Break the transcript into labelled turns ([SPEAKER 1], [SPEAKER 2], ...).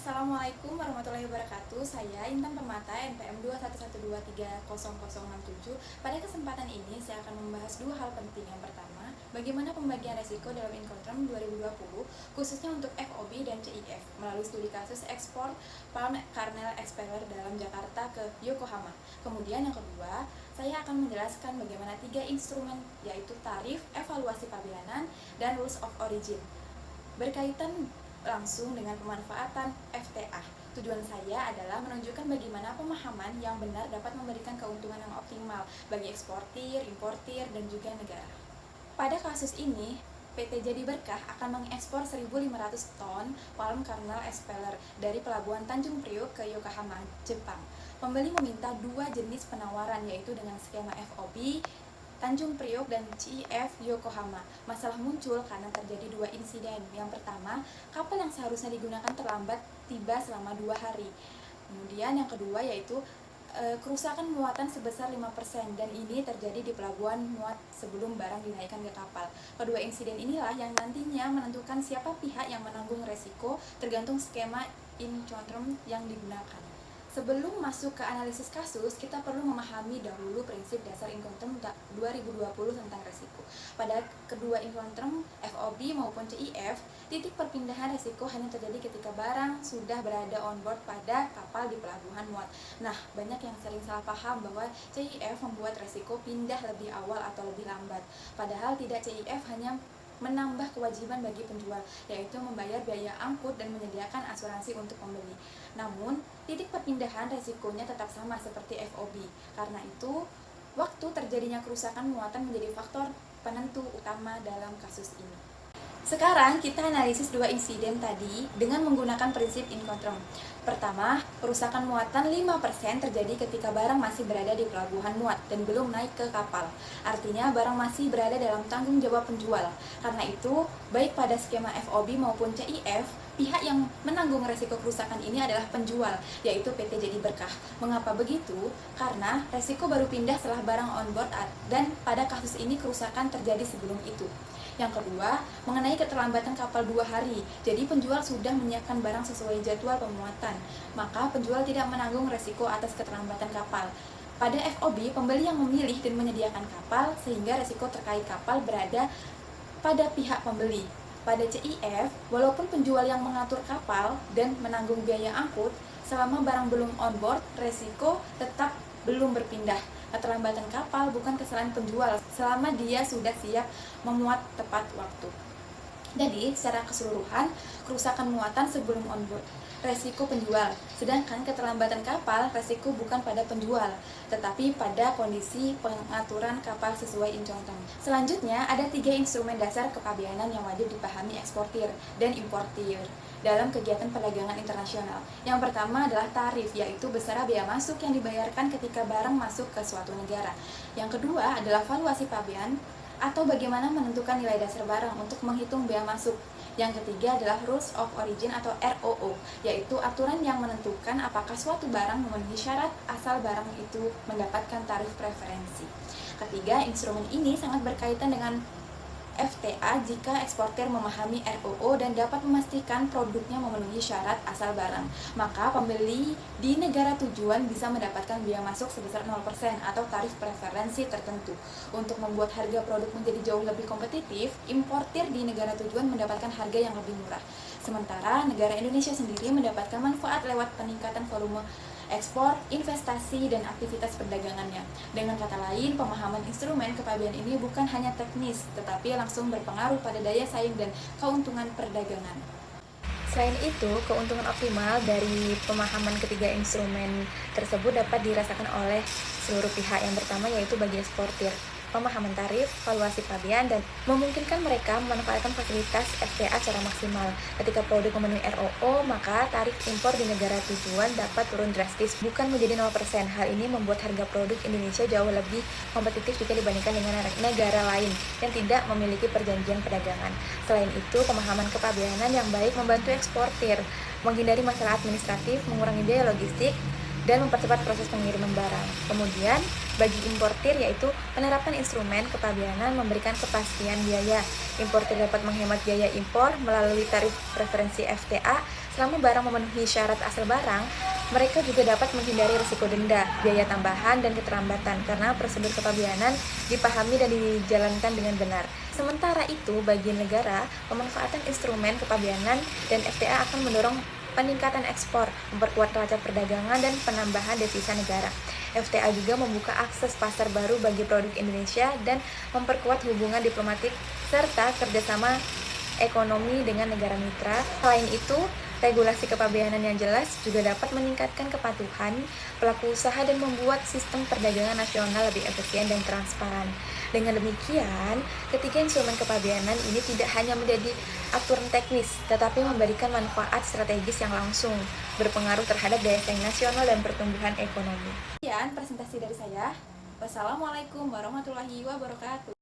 [SPEAKER 1] Assalamualaikum warahmatullahi wabarakatuh. Saya Intan Permata, NPM 211230067. Pada kesempatan ini saya akan membahas dua hal penting. Yang pertama, bagaimana pembagian resiko dalam Incoterm 2020 khususnya untuk FOB dan CIF melalui studi kasus ekspor palm kernel expeller dalam Jakarta ke Yokohama. Kemudian yang kedua, saya akan menjelaskan bagaimana tiga instrumen, yaitu tarif, evaluasi pabeanan, dan rules of origin, berkaitan langsung dengan pemanfaatan FTA. Tujuan saya adalah menunjukkan bagaimana pemahaman yang benar dapat memberikan keuntungan yang optimal bagi eksportir, importir, dan juga negara. Pada kasus ini, PT Jadi Berkah akan mengekspor 1.500 ton palm kernel expeller dari pelabuhan Tanjung Priok ke Yokohama, Jepang. Pembeli meminta dua jenis penawaran, yaitu dengan skema FOB Tanjung Priok dan CIF Yokohama. Masalah muncul karena terjadi dua insiden. Yang pertama, kapal yang seharusnya digunakan terlambat tiba selama 2 hari. Kemudian yang kedua yaitu kerusakan muatan sebesar 5%, dan ini terjadi di pelabuhan muat sebelum barang dinaikkan ke kapal. Kedua insiden inilah yang nantinya menentukan siapa pihak yang menanggung resiko tergantung skema Incoterm yang digunakan. Sebelum masuk ke analisis kasus, kita perlu memahami dahulu prinsip dasar Incoterm 2020 tentang resiko. Pada kedua Incoterm, FOB maupun CIF, titik perpindahan resiko hanya terjadi ketika barang sudah berada on board pada kapal di pelabuhan muat. Nah, banyak yang sering salah paham bahwa CIF membuat resiko pindah lebih awal atau lebih lambat. Padahal tidak, CIF hanya menambah kewajiban bagi penjual, yaitu membayar biaya angkut dan menyediakan asuransi untuk pembeli. Namun, titik perpindahan resikonya tetap sama seperti FOB. Karena itu, waktu terjadinya kerusakan muatan menjadi faktor penentu utama dalam kasus ini. Sekarang kita analisis dua insiden tadi dengan menggunakan prinsip Incoterm. Pertama, kerusakan muatan 5% terjadi ketika barang masih berada di pelabuhan muat dan belum naik ke kapal. Artinya barang masih berada dalam tanggung jawab penjual. Karena itu, baik pada skema FOB maupun CIF, pihak yang menanggung resiko kerusakan ini adalah penjual, yaitu PT Jadi Berkah. Mengapa begitu? Karena resiko baru pindah setelah barang on board, dan pada kasus ini kerusakan terjadi sebelum itu. Yang kedua, mengenai keterlambatan kapal 2 hari. Jadi penjual sudah menyiapkan barang sesuai jadwal pemuatan, maka penjual tidak menanggung resiko atas keterlambatan kapal. Pada FOB, pembeli yang memilih dan menyediakan kapal, sehingga resiko terkait kapal berada pada pihak pembeli. Pada CIF, walaupun penjual yang mengatur kapal dan menanggung biaya angkut, selama barang belum on board, resiko tetap belum berpindah. Keterlambatan kapal bukan kesalahan penjual selama dia sudah siap memuat tepat waktu. Jadi, secara keseluruhan, kerusakan muatan sebelum on board resiko penjual, sedangkan keterlambatan kapal resiko bukan pada penjual, tetapi pada kondisi pengaturan kapal sesuai Incoterm. Selanjutnya, ada 3 instrumen dasar kepabeanan yang wajib dipahami eksportir dan importir dalam kegiatan perdagangan internasional. Yang pertama adalah tarif, yaitu besaran biaya masuk yang dibayarkan ketika barang masuk ke suatu negara. Yang kedua adalah valuasi pabean, atau bagaimana menentukan nilai dasar barang untuk menghitung biaya masuk. Yang ketiga adalah Rules of Origin atau ROO, yaitu aturan yang menentukan apakah suatu barang memenuhi syarat asal barang itu mendapatkan tarif preferensi. Ketiga, instrumen ini sangat berkaitan dengan FTA jika eksportir memahami ROO dan dapat memastikan produknya memenuhi syarat asal barang, maka pembeli di negara tujuan bisa mendapatkan biaya masuk sebesar 0% atau tarif preferensi tertentu. Untuk membuat harga produk menjadi jauh lebih kompetitif, importir di negara tujuan mendapatkan harga yang lebih murah. Sementara negara Indonesia sendiri mendapatkan manfaat lewat peningkatan volume ekspor, investasi, dan aktivitas perdagangannya. Dengan kata lain, pemahaman instrumen kepabeanan ini bukan hanya teknis, tetapi langsung berpengaruh pada daya saing dan keuntungan perdagangan. Selain itu, keuntungan optimal dari pemahaman ketiga instrumen tersebut dapat dirasakan oleh seluruh pihak. Yang pertama yaitu bagi eksportir, pemahaman tarif, valuasi pabean, dan memungkinkan mereka memanfaatkan fasilitas FTA secara maksimal. Ketika produk memenuhi ROO, maka tarif impor di negara tujuan dapat turun drastis, bukan menjadi 0%. Hal ini membuat harga produk Indonesia jauh lebih kompetitif jika dibandingkan dengan negara lain yang tidak memiliki perjanjian perdagangan. Selain itu, pemahaman kepabeanan yang baik membantu eksportir menghindari masalah administratif, mengurangi biaya logistik, dan mempercepat proses pengiriman barang. Kemudian, bagi importir yaitu penerapan instrumen kepabeanan memberikan kepastian biaya. Importir dapat menghemat biaya impor melalui tarif preferensi FTA Selama barang memenuhi syarat asal barang, mereka juga dapat menghindari risiko denda, biaya tambahan, dan keterlambatan karena prosedur kepabeanan dipahami dan dijalankan dengan benar. Sementara itu, bagi negara, pemanfaatan instrumen kepabeanan dan FTA akan mendorong peningkatan ekspor, memperkuat neraca perdagangan, dan penambahan devisa negara. FTA juga membuka akses pasar baru bagi produk Indonesia dan memperkuat hubungan diplomatik serta kerjasama ekonomi dengan negara mitra. Selain itu, regulasi kepabeanan yang jelas juga dapat meningkatkan kepatuhan pelaku usaha dan membuat sistem perdagangan nasional lebih efisien dan transparan. Dengan demikian, ketiga instrumen kepabeanan ini tidak hanya menjadi aturan teknis, tetapi memberikan manfaat strategis yang langsung berpengaruh terhadap daya saing nasional dan pertumbuhan ekonomi. Sekian presentasi dari saya. Wassalamualaikum warahmatullahi wabarakatuh.